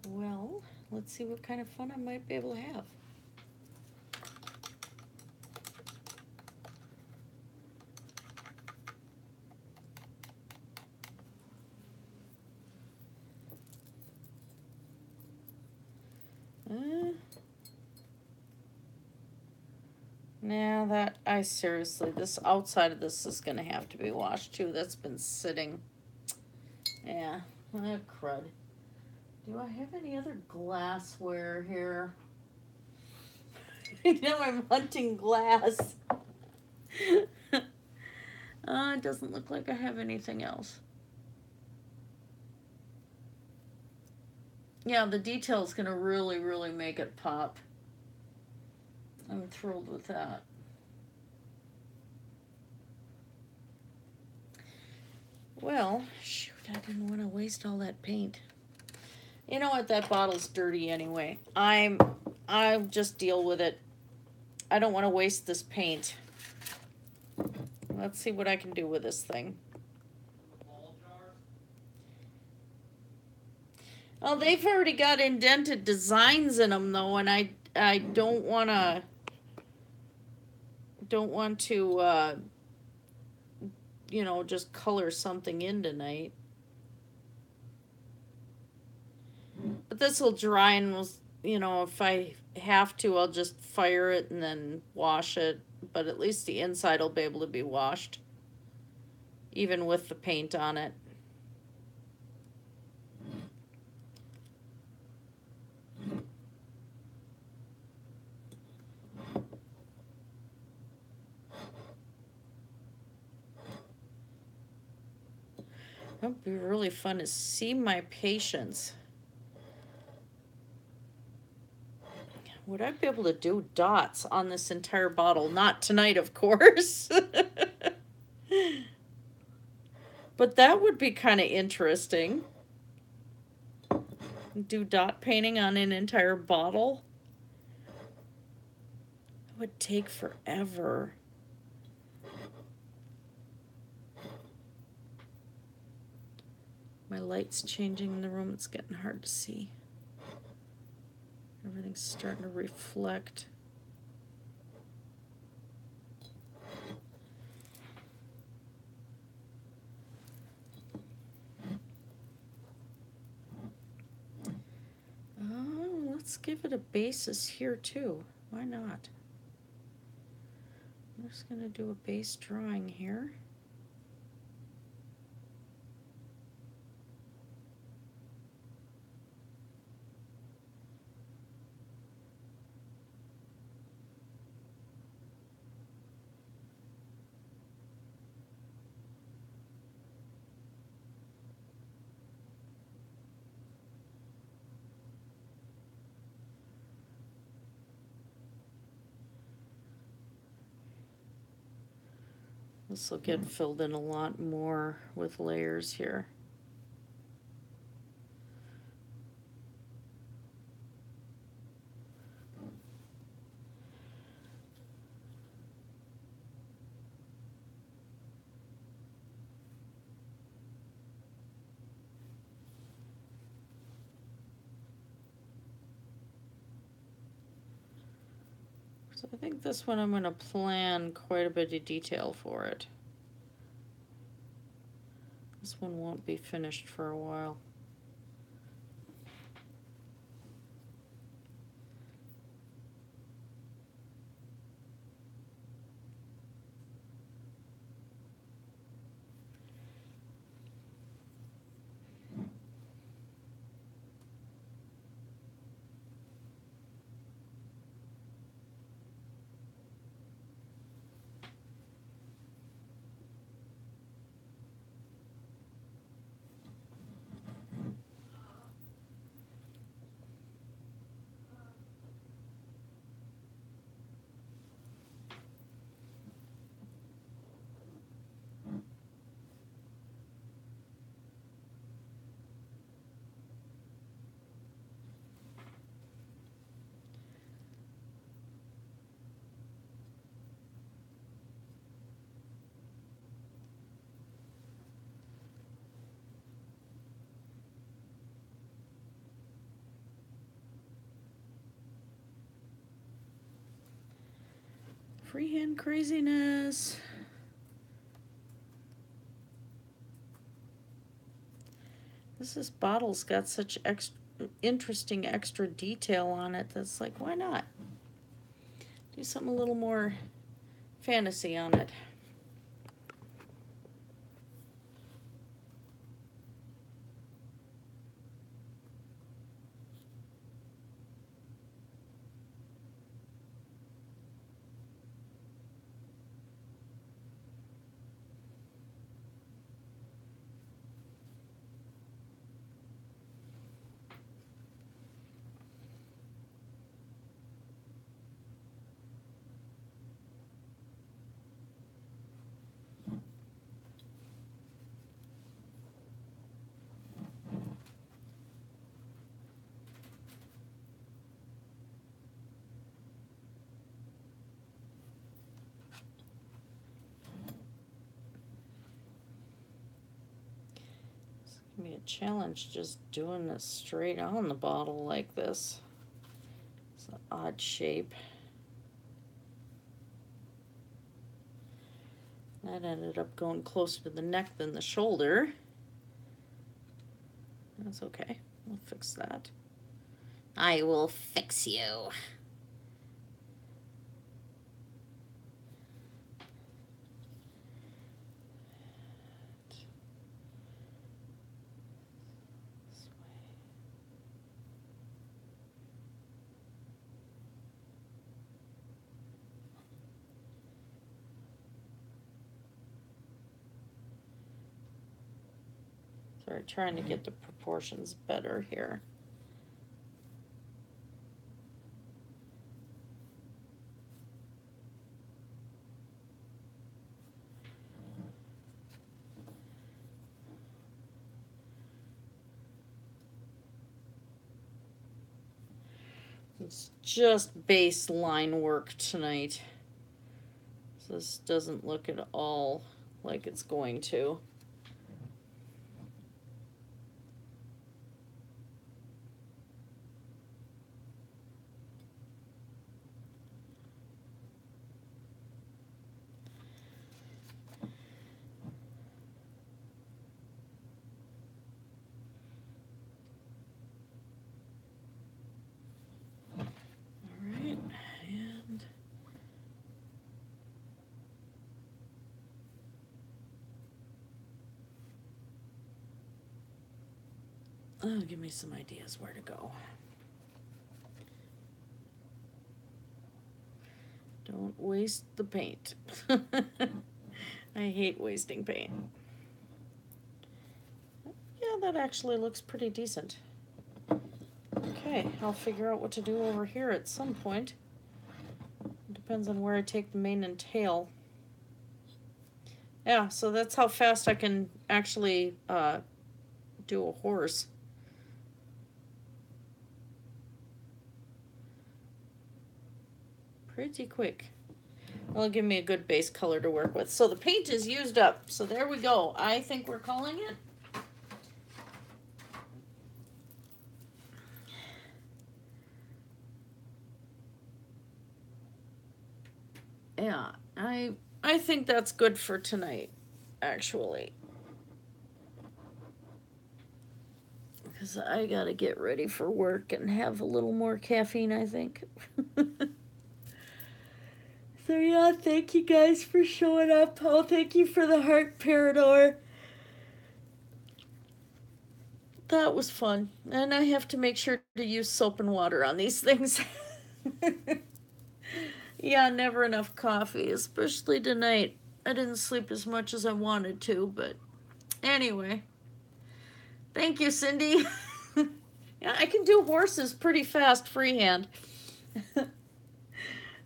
Well, let's see what kind of fun I might be able to have. Nah, seriously, this outside of this is gonna have to be washed too. That's been sitting. Yeah, crud. Do I have any other glassware here? Now I'm hunting glass. It doesn't look like I have anything else. Yeah, the detail is gonna really, really make it pop. I'm thrilled with that. Well, shoot, I didn't want to waste all that paint. You know what? That bottle's dirty anyway. I'll just deal with it. I don't want to waste this paint. Let's see what I can do with this thing. Oh, they've already got indented designs in them though, and I don't want to you know, just color something in tonight. But this will dry, and we'll, you know, if I have to, I'll just fire it and then wash it. But at least the inside will be able to be washed, even with the paint on it. That would be really fun to see my patience. Would I be able to do dots on this entire bottle? Not tonight, of course. But that would be kind of interesting. Do dot painting on an entire bottle. It would take forever. My light's changing in the room. It's getting hard to see. Everything's starting to reflect. Let's give it a basis here too. Why not? I'm just going to do a base drawing here. This will get filled in a lot more with layers here. So I think this one I'm going to plan quite a bit of detail for it. This one won't be finished for a while. Freehand craziness. This bottle's got such interesting extra detail on it that's like, why not? Do something a little more fantasy on it. Be a challenge just doing this straight on the bottle like this. It's an odd shape. That ended up going closer to the neck than the shoulder. That's okay. We'll fix that. I will fix you. Sorry, trying to get the proportions better here. It's just baseline work tonight. So this doesn't look at all like it's going to. Oh, give me some ideas where to go. Don't waste the paint. I hate wasting paint. Yeah, that actually looks pretty decent. Okay, I'll figure out what to do over here at some point. It depends on where I take the mane and tail. Yeah, so that's how fast I can actually do a horse. Pretty quick. It'll give me a good base color to work with. So the paint is used up. So there we go. I think we're calling it. Yeah, I think that's good for tonight, actually. Because I gotta get ready for work and have a little more caffeine, I think. So yeah, thank you guys for showing up. Oh, thank you for the heart, Parador. That was fun. And I have to make sure to use soap and water on these things. Yeah, never enough coffee, especially tonight. I didn't sleep as much as I wanted to, but anyway. Thank you, Cindy. Yeah, I can do horses pretty fast freehand.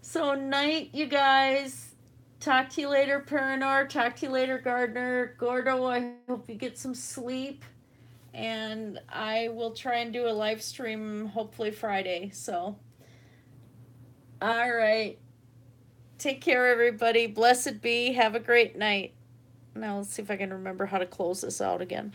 So, night, you guys. Talk to you later, Paranor. Talk to you later, Gardner. Gordo, I hope you get some sleep. And I will try and do a live stream hopefully Friday. So, all right. Take care, everybody. Blessed be. Have a great night. Now, let's see if I can remember how to close this out again.